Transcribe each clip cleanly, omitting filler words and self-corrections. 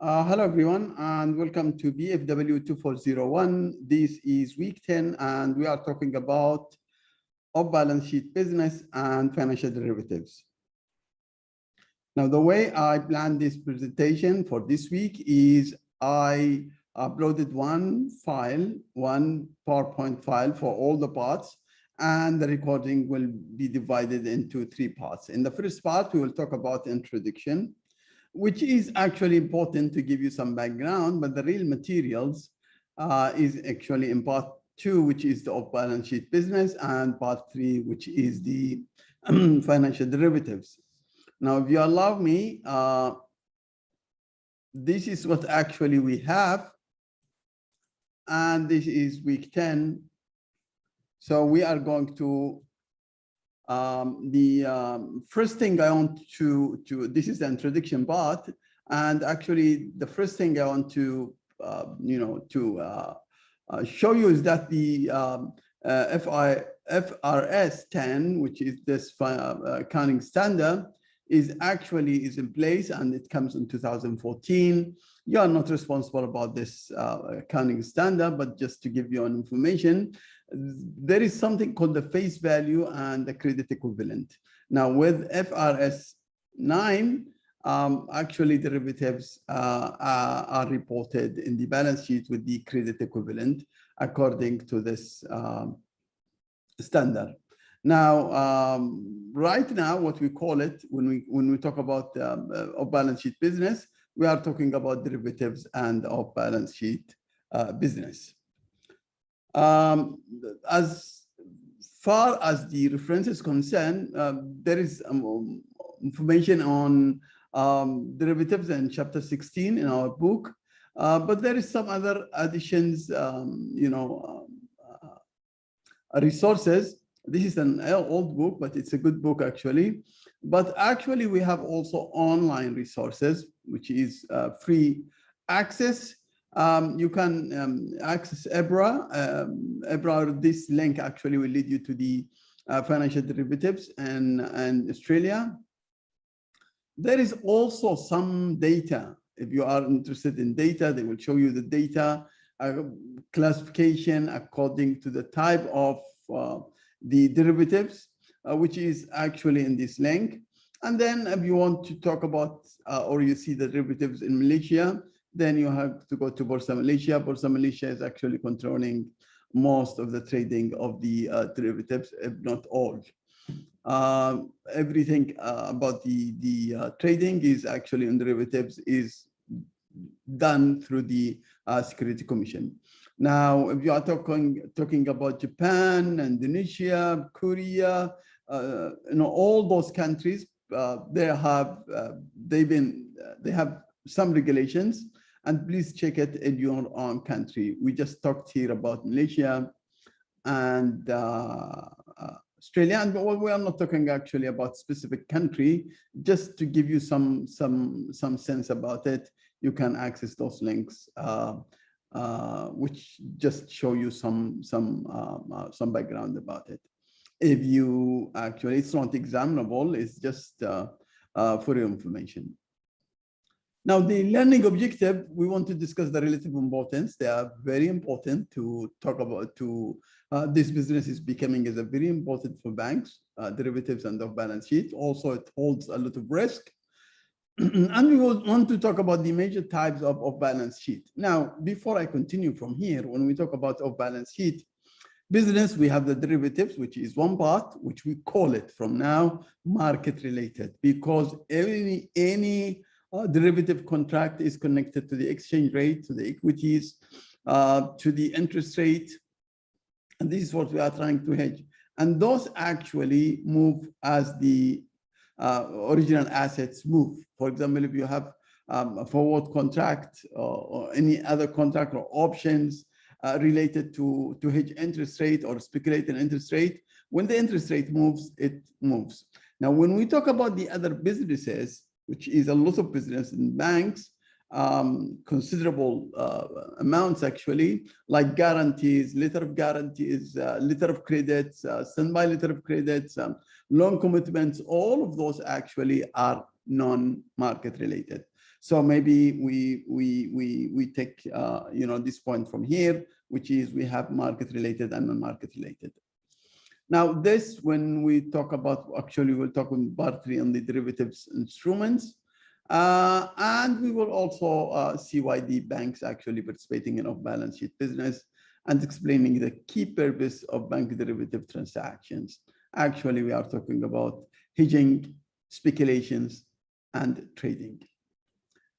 Hello, everyone, and welcome to BFW 2401. This is week 10, and we are talking about off-balance sheet business and financial derivatives. Now, the way I planned this presentation for this week is I uploaded one PowerPoint file for all the parts, and the recording will be divided into 3 parts. In the first part, we will talk about introduction, which is actually important to give you some background, but the real materials is actually in part 2, which is the off-balance sheet business, and part 3, which is the financial derivatives. Now, if you allow me, this is what actually we have, and this is week 10. So we are going to first thing I want to this is the introduction part, and actually the first thing I want to show you is that the FRS 10, which is this accounting standard, is in place, and it comes in 2014. You are not responsible about this accounting standard, but just to give you an information, there is something called the face value and the credit equivalent. Now, with FRS 9, actually derivatives are reported in the balance sheet with the credit equivalent according to this standard. Now, right now, what we call it when we talk about off-balance sheet business, we are talking about derivatives and off-balance sheet business. As far as the reference is concerned, there is information on derivatives in chapter 16 in our book, but there is some other additions, resources. This is an old book, but it's a good book actually. But actually, we have also online resources, which is free access. You can access EBRA. This link actually will lead you to the financial derivatives in Australia. There is also some data. If you are interested in data, they will show you the data classification according to the type of the derivatives, which is actually in this link. And then if you want to talk about or you see the derivatives in Malaysia, then you have to go to Bursa Malaysia. Bursa Malaysia is actually controlling most of the trading of the derivatives, if not all. Everything about the trading is actually in derivatives is done through the Security Commission. Now, if you are talking about Japan, Indonesia, Korea, all those countries, they have some regulations, and please check it in your own country. We just talked here about Malaysia and Australia, and we are not talking actually about specific country. Just to give you some sense about it, you can access those links, which just show you some background about it. If you actually, it's not examinable, it's just for your information. Now, the learning objective, we want to discuss the relative importance. They are very important to talk about. This business is becoming very important for banks, derivatives and off-balance sheet. Also, it holds a lot of risk. And we will want to talk about the major types of off-balance sheet. Now, before I continue from here, when we talk about off-balance sheet business, we have the derivatives, which is one part, which we call it from now market-related, because any derivative contract is connected to the exchange rate, to the equities, to the interest rate. And this is what we are trying to hedge. And those actually move as the original assets move. For example, if you have a forward contract or any other contract or options related to hedge interest rate or speculate in interest rate, when the interest rate moves, it moves. Now, when we talk about the other businesses, which is a lot of business in banks, considerable amounts actually, like guarantees, letter of guarantees, letter of credits, standby letter of credits, loan commitments, all of those actually are non-market related. So maybe we take this point from here, which is we have market related and non-market related. Now this, when we talk about, actually we'll talk in part 3 on the derivatives instruments, and we will also see why the banks actually participating in off-balance sheet business and explaining the key purpose of bank derivative transactions. Actually, we are talking about hedging, speculations, and trading.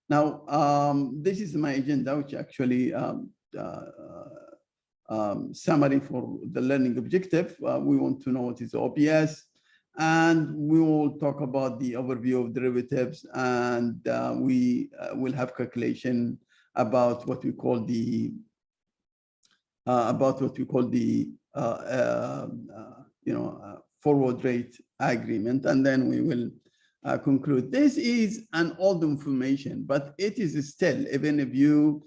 Now, this is my agenda, which actually summary for the learning objective. We want to know what is OBS, and we will talk about the overview of derivatives, and we will have calculation about what we call the forward rate agreement, and then we will conclude. This is an old information, but it is still, even if you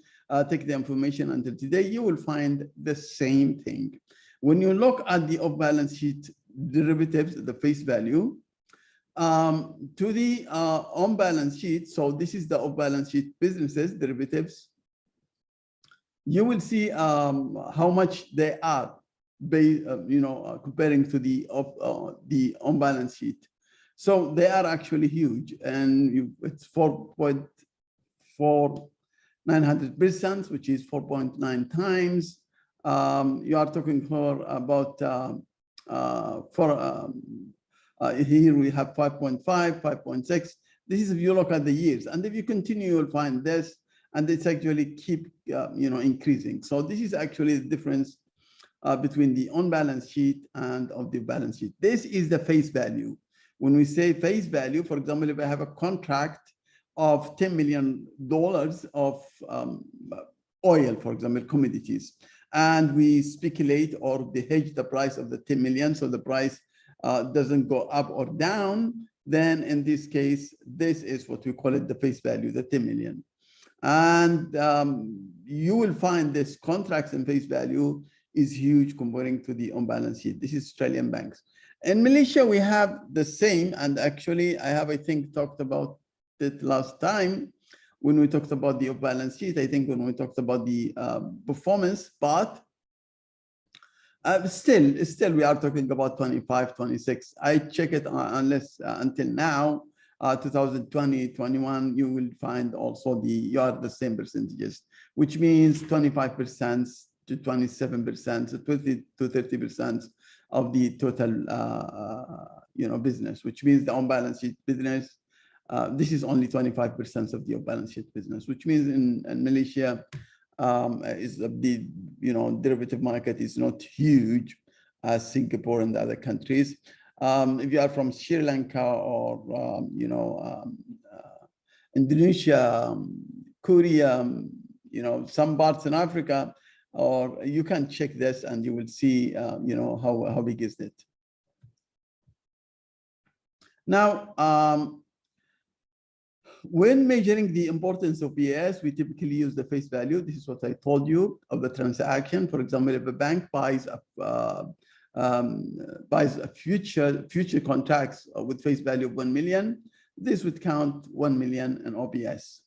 take the information until today, you will find the same thing. When you look at the off-balance sheet derivatives, the face value, to the on-balance sheet, so this is the off-balance sheet businesses, derivatives, you will see how much they are, comparing to the on-balance sheet. So they are actually huge, and it's 4.49%, which is 4.9 times. You are talking for about here we have 5.5, 5.6. This is if you look at the years, and if you continue, you'll find this, and it's actually keep increasing. So this is actually the difference between the on-balance sheet and of the balance sheet. This is the face value. When we say face value, for example, if I have a contract of $10 million of oil, for example, commodities, and we speculate or they hedge the price of the 10 million, so the price doesn't go up or down, then in this case, this is what we call it the face value, the 10 million. And you will find this contracts and face value is huge comparing to the on-balance sheet. This is Australian banks. In Malaysia, we have the same, and actually I think, talked about it last time when we talked about the off-balance sheet. I think when we talked about the performance part, still we are talking about 25, 26. I check it unless until now, 2020, 21, you will find also you are the same percentages, which means 25% to 27%, so 20 to 30% of the total, business, which means the on-balance sheet business. This is only 25% of the off-balance sheet business, which means in Malaysia, is the derivative market is not huge as Singapore and the other countries. If you are from Sri Lanka or Indonesia, Korea, some parts in Africa, or you can check this and you will see how big is it. Now, when measuring the importance of BS, we typically use the face value. This is what I told you of the transaction. For example, if a bank buys a future contracts with face value of 1 million, this would count 1 million in OBS.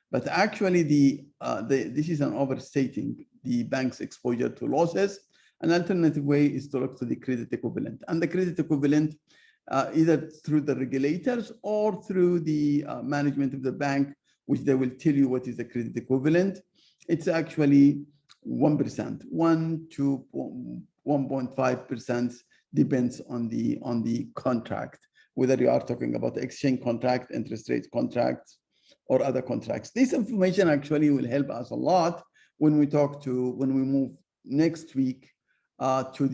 But actually, this is an overstating the bank's exposure to losses. An alternative way is to look to the credit equivalent, and the credit equivalent, either through the regulators or through the management of the bank, which they will tell you what is the credit equivalent. It's actually 1%, 1 to 1.5%, depends on the contract, whether you are talking about exchange contract, interest rate contracts, or other contracts. This information actually will help us a lot when we move next week to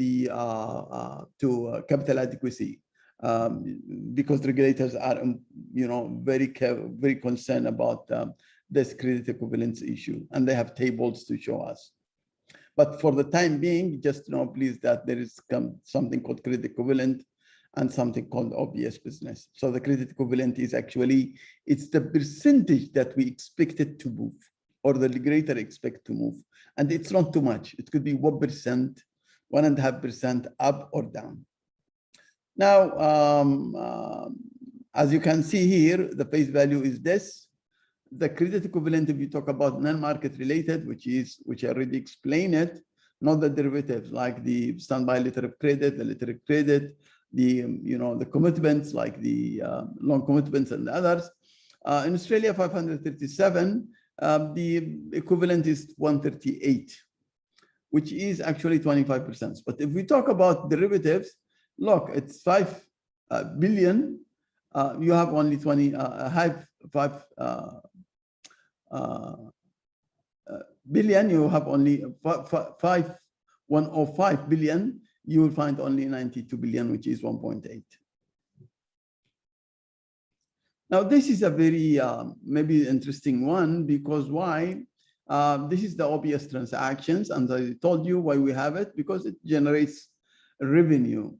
capital adequacy. Because regulators are, very concerned about this credit equivalence issue, and they have tables to show us. But for the time being, just know, please, that there is something called credit equivalent and something called OBS business. So the credit equivalent is actually, it's the percentage that we expect it to move, or the regulator expect to move, and it's not too much. It could be 1%, 1.5% up or down. Now, as you can see here, the face value is this. the credit equivalent, if you talk about non-market related, which I already explained it, not the derivatives like the standby letter of credit, the letter of credit, the the commitments like the loan commitments and the others. In Australia, 537, the equivalent is 138, which is actually 25%. But if we talk about derivatives, look, it's 5 billion. You have only 5 billion. You have only 105 billion. You will find only 92 billion, which is 1.8. Now, this is a very maybe interesting one, because why? This is the OBS transactions, and I told you why we have it, because it generates revenue.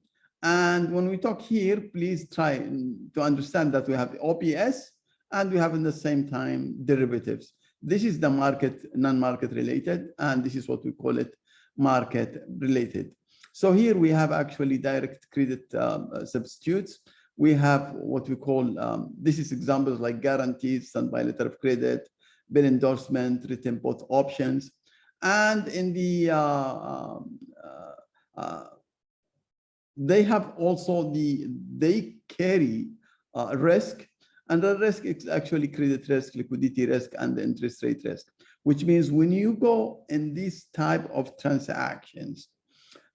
And when we talk here, please try to understand that we have OBS and we have in the same time derivatives. This is the market, non-market related, and this is what we call it market related. So here we have actually direct credit substitutes. We have what we call, this is examples like guarantees, standby letter of credit, bill endorsement, written put options. And in the, they have also they carry risk, and the risk is actually credit risk, liquidity risk, and the interest rate risk, which means when you go in these type of transactions,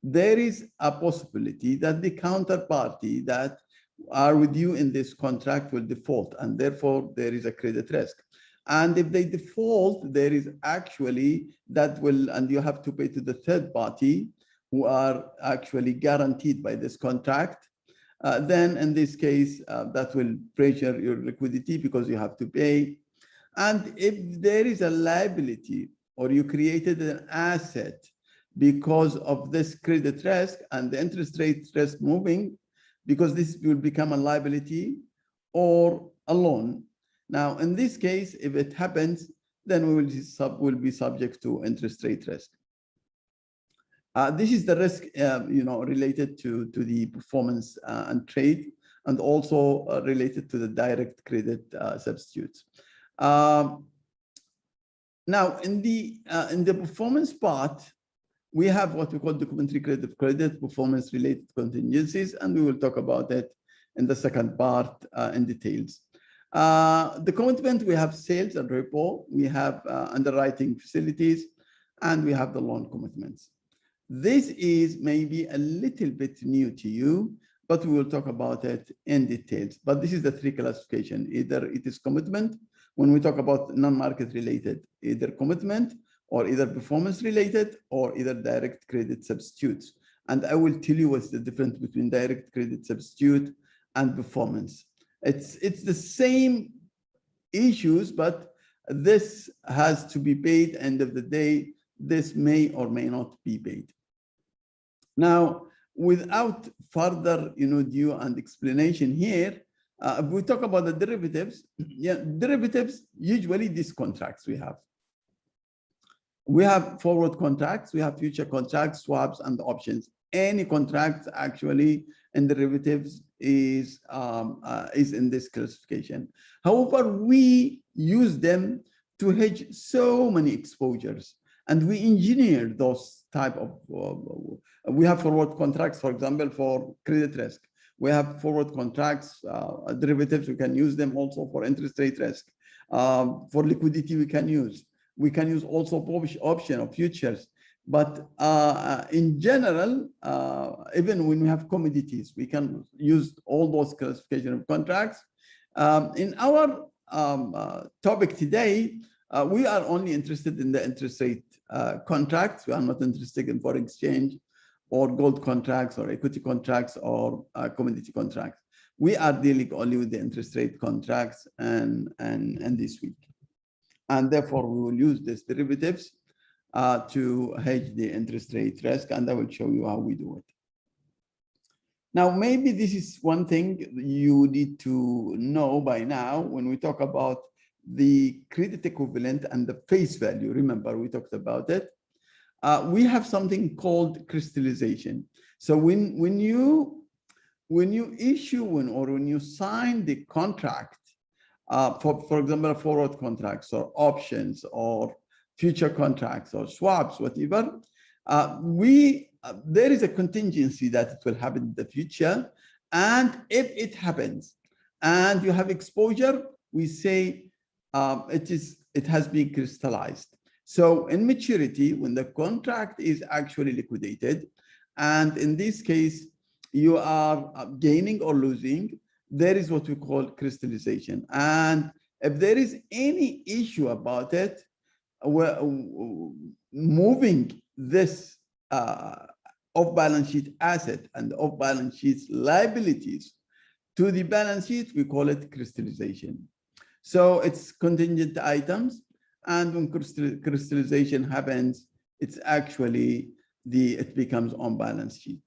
there is a possibility that the counterparty that are with you in this contract will default, and therefore there is a credit risk. And if they default, there is actually that will, and you have to pay to the third party who are actually guaranteed by this contract. Then in this case, that will pressure your liquidity because you have to pay. And if there is a liability or you created an asset because of this credit risk and the interest rate risk moving, because this will become a liability or a loan. Now, in this case, if it happens, then we will be subject to interest rate risk. This is the risk, related to the performance and trade, and also related to the direct credit substitutes. Now, in the performance part, we have what we call documentary credit, performance related contingencies, and we will talk about it in the second part in details. The commitment, we have sales and repo, we have underwriting facilities, and we have the loan commitments. This is maybe a little bit new to you, but we will talk about it in details. But this is the three classification. Either it is commitment, when we talk about non-market related, either commitment, or either performance related, or either direct credit substitutes. And I will tell you what's the difference between direct credit substitute and performance. It's the same issues, but this has to be paid. End of the day, this may or may not be paid. Now, without further due and explanation here, if we talk about the derivatives, derivatives, usually these contracts we have. We have forward contracts, we have future contracts, swaps, and options. Any contract actually in derivatives is in this classification. However, we use them to hedge so many exposures, and we engineer those type of. We have forward contracts, for example, for credit risk. We have forward contracts, derivatives. We can use them also for interest rate risk. For liquidity, we can use. We can use also option of futures. But in general, even when we have commodities, we can use all those classification of contracts. In our topic today, we are only interested in the interest rate contracts. We are not interested in foreign exchange or gold contracts or equity contracts or commodity contracts. We are dealing only with the interest rate contracts and this week. And therefore, we will use these derivatives to hedge the interest rate risk, and I will show you how we do it. Now, maybe this is one thing you need to know by now when we talk about the credit equivalent and the face value. Remember, we talked about it. We have something called crystallization. So when you issue or when you sign the contract, for example, forward contracts or options or future contracts or swaps, whatever, there is a contingency that it will happen in the future. And if it happens and you have exposure, we say it has been crystallized. So in maturity, when the contract is actually liquidated, and in this case, you are gaining or losing, there is what we call crystallization. And if there is any issue about it, moving this off-balance sheet asset and off-balance sheet liabilities to the balance sheet, we call it crystallization. So it's contingent items, and when crystallization happens, it's actually it becomes on balance sheet.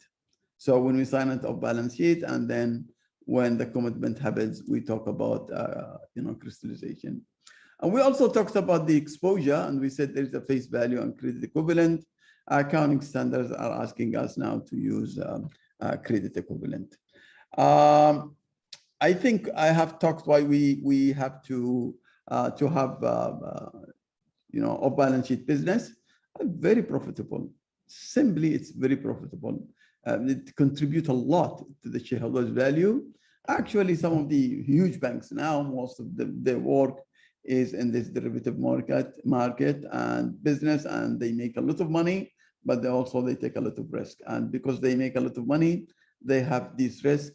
So when we sign it off balance sheet, and then when the commitment happens, we talk about crystallization. And we also talked about the exposure, and we said there's a face value and credit equivalent. Accounting standards are asking us now to use credit equivalent. I think I have talked why we have to have off-balance sheet business. Very profitable. Simply, it's very profitable. It contributes a lot to the shareholders' value. Actually, some of the huge banks now, most of their work is in this derivative market and business, and they make a lot of money, but they take a lot of risk. And because they make a lot of money, they have this risk.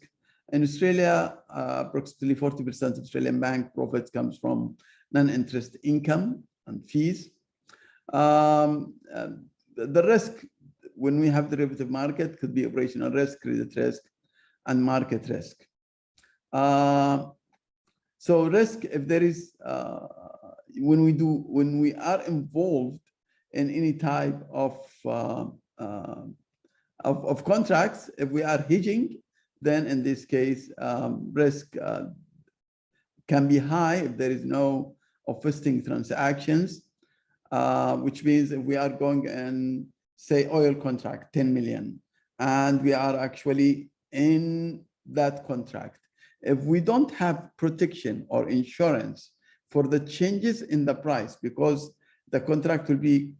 In Australia, approximately 40% of Australian bank profits comes from non-interest income and fees. The risk when we have derivative market could be operational risk, credit risk, and market risk. So risk, if there is, when we are involved in any type of contracts, if we are hedging, then in this case, risk can be high if there is no offsetting transactions, which means if we are going and say oil contract, 10 million, and we are actually in that contract. If we don't have protection or insurance for the changes in the price, because the contract will be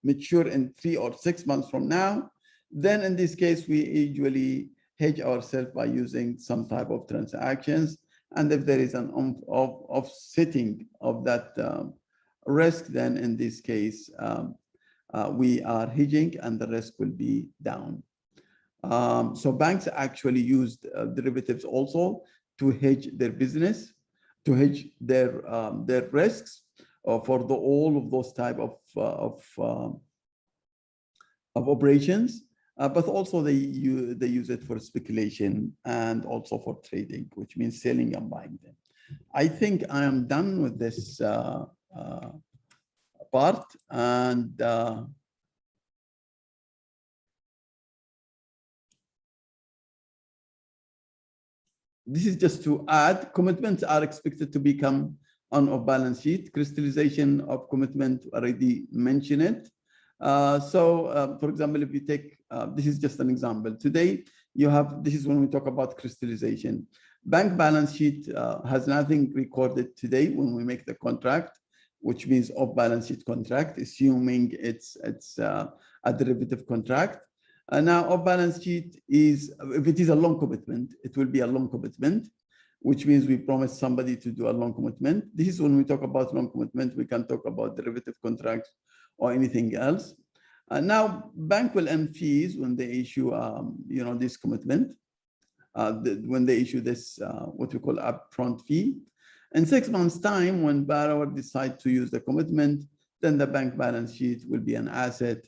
mature in 3 or 6 months from now, then in this case, we usually hedge ourselves by using some type of transactions. And if there is an offsetting of that risk, then in this case, we are hedging and the risk will be down. So banks actually used derivatives also to hedge their business, to hedge their risks for all of those type of operations. But also they use it for speculation and also for trading, which means selling and buying them. I think I am done with this part, and this is just to add, commitments are expected to become on off-balance sheet. Crystallization of commitment, already mentioned it. For example, if you take, this is just an example. Today, this is when we talk about crystallization. Bank balance sheet has nothing recorded today when we make the contract, which means off-balance sheet contract, assuming it's a derivative contract. Now, off-balance sheet is, if it is a long commitment, it will be a long commitment, which means we promise somebody to do a long commitment. This is when we talk about long commitment, we can talk about derivative contracts or anything else. Now, bank will earn fees when they issue, this commitment. When they issue this, what we call upfront fee. In 6 months' time, when borrower decides to use the commitment, then the bank balance sheet will be an asset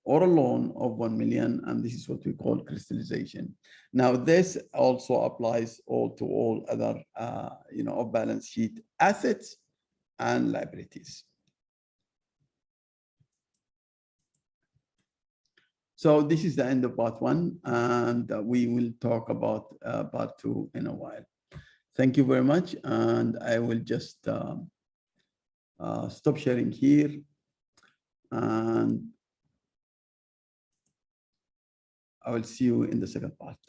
or a loan of 1 million, and this is what we call crystallization. Now, this also applies to all other, off-balance sheet assets and liabilities. So this is the end of part 1, and we will talk about part 2 in a while. Thank you very much, and I will just stop sharing here, and I will see you in the second part.